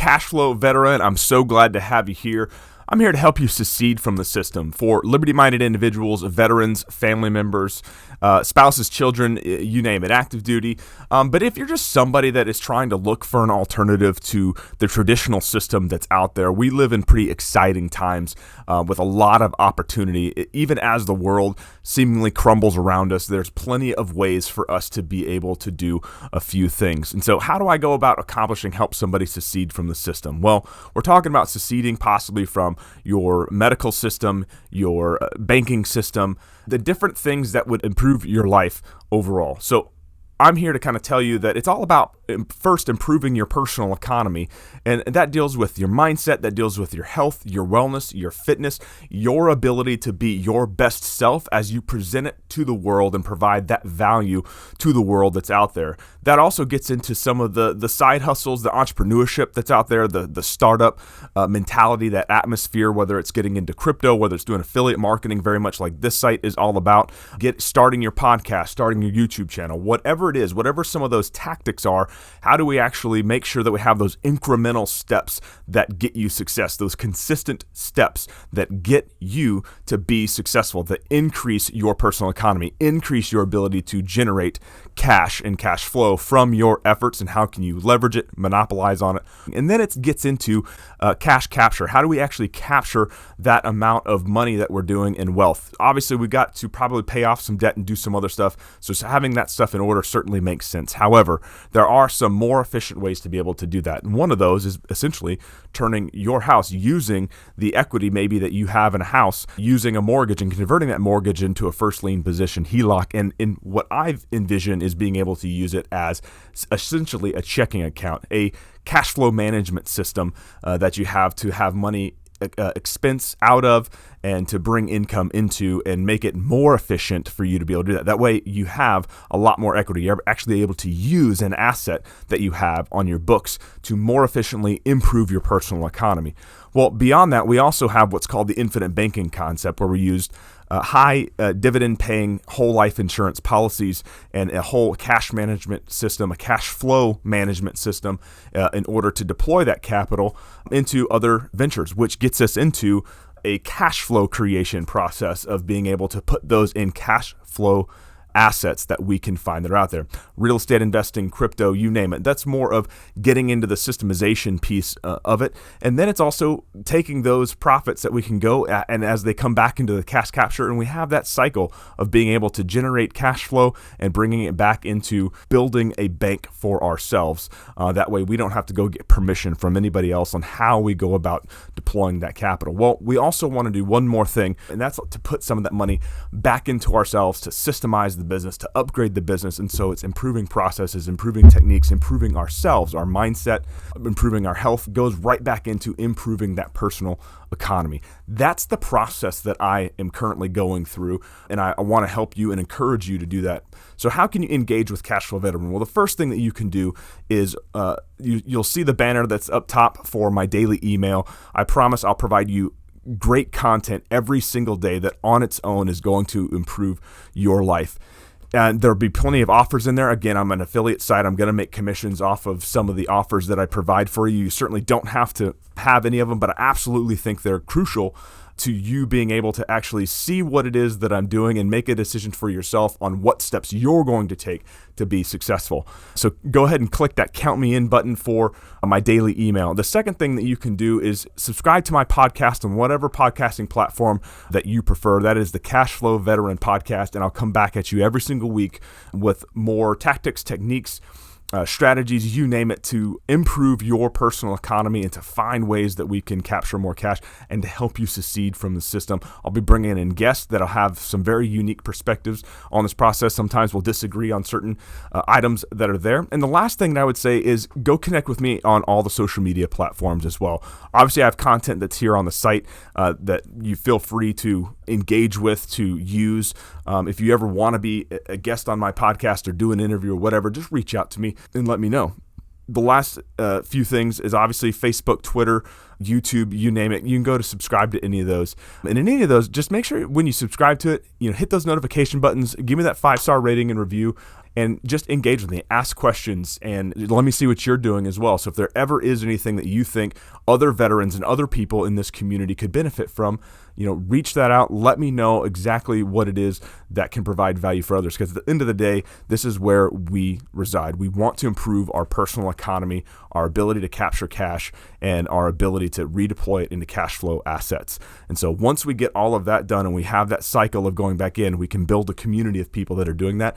cash flow veteran. I'm so glad to have you here. I'm here to help you secede from the system for liberty-minded individuals, veterans, family members, spouses, children, you name it, active duty. But if you're just somebody that is trying to look for an alternative to the traditional system that's out there, we live in pretty exciting times with a lot of opportunity. Even as the world seemingly crumbles around us, there's plenty of ways for us to be able to do a few things. And so how do I go about help somebody secede from the system? Well, we're talking about seceding possibly from your medical system, your banking system, the different things that would improve your life overall. So I'm here to kind of tell you that it's all about first improving your personal economy, and that deals with your mindset, that deals with your health, your wellness, your fitness, your ability to be your best self as you present it to the world and provide that value to the world that's out there. That also gets into some of the side hustles, the entrepreneurship that's out there, the startup mentality, that atmosphere, whether it's getting into crypto, whether it's doing affiliate marketing, very much like this site is all about, starting your podcast, starting your YouTube channel, whatever it is, whatever some of those tactics are. How do we actually make sure that we have those incremental steps that get you success, those consistent steps that get you to be successful, that increase your personal economy, increase your ability to generate cash and cash flow from your efforts, and how can you leverage it, monopolize on it? And then it gets into cash capture. How do we actually capture that amount of money that we're doing in wealth? Obviously, we got to probably pay off some debt and do some other stuff, so having that stuff in order certainly makes sense. However, there are some more efficient ways to be able to do that. And one of those is essentially turning your house, using the equity maybe that you have in a house, using a mortgage and converting that mortgage into a first lien position, HELOC. And in what I've envisioned is being able to use it as essentially a checking account, a cash flow management system that you have to have money expense out of and to bring income into, and make it more efficient for you to be able to do that. That way you have a lot more equity. You're actually able to use an asset that you have on your books to more efficiently improve your personal economy. Well, beyond that, we also have what's called the infinite banking concept, where we used high dividend paying whole life insurance policies and a whole cash management system, a cash flow management system in order to deploy that capital into other ventures, which gets us into a cash flow creation process of being able to put those in cash flow assets that we can find that are out there. Real estate investing, crypto, you name it. That's more of getting into the systemization piece of it. And then it's also taking those profits that we can go at, and as they come back into the cash capture, and we have that cycle of being able to generate cash flow and bringing it back into building a bank for ourselves. That way we don't have to go get permission from anybody else on how we go about deploying that capital. Well, we also want to do one more thing, and that's to put some of that money back into ourselves, to systemize the business, to upgrade the business. And so it's improving processes, improving techniques, improving ourselves, our mindset, improving our health, goes right back into improving that personal economy. That's the process that I am currently going through, and I want to help you and encourage you to do that. So how can you engage with Cashflow Veteran? Well, the first thing that you can do is you'll see the banner that's up top for my daily email. I promise I'll provide you great content every single day that on its own is going to improve your life. And there'll be plenty of offers in there. Again, I'm an affiliate site. I'm going to make commissions off of some of the offers that I provide for you. You certainly don't have to have any of them, but I absolutely think they're crucial to you being able to actually see what it is that I'm doing and make a decision for yourself on what steps you're going to take to be successful. So go ahead and click that Count Me In button for my daily email. The second thing that you can do is subscribe to my podcast on whatever podcasting platform that you prefer. That is the Cashflow Veteran Podcast, and I'll come back at you every single week with more tactics, techniques, strategies, you name it, to improve your personal economy and to find ways that we can capture more cash and to help you secede from the system. I'll be bringing in guests that'll have some very unique perspectives on this process. Sometimes we'll disagree on certain items that are there. And the last thing that I would say is go connect with me on all the social media platforms as well. Obviously, I have content that's here on the site that you feel free to engage with, to use. If you ever want to be a guest on my podcast or do an interview or whatever, just reach out to me and let me know. The last few things is obviously Facebook, Twitter, YouTube, you name it. You can go to subscribe to any of those. And in any of those, just make sure when you subscribe to it, hit those notification buttons, give me that 5-star rating and review. and just engage with me, ask questions, and let me see what you're doing as well. So if there ever is anything that you think other veterans and other people in this community could benefit from, reach that out. Let me know exactly what it is that can provide value for others, because at the end of the day, this is where we reside. We want to improve our personal economy, our ability to capture cash, and our ability to redeploy it into cash flow assets. And so once we get all of that done and we have that cycle of going back in, we can build a community of people that are doing that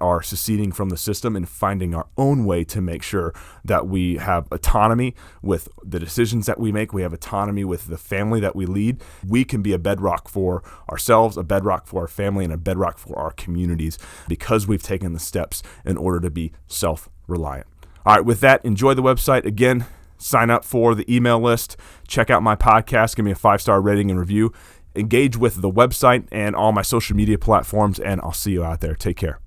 are seceding from the system and finding our own way to make sure that we have autonomy with the decisions that we make. We have autonomy with the family that we lead. We can be a bedrock for ourselves, a bedrock for our family, and a bedrock for our communities because we've taken the steps in order to be self-reliant. All right, with that, enjoy the website. Again, sign up for the email list. Check out my podcast. Give me a 5-star rating and review. Engage with the website and all my social media platforms, and I'll see you out there. Take care.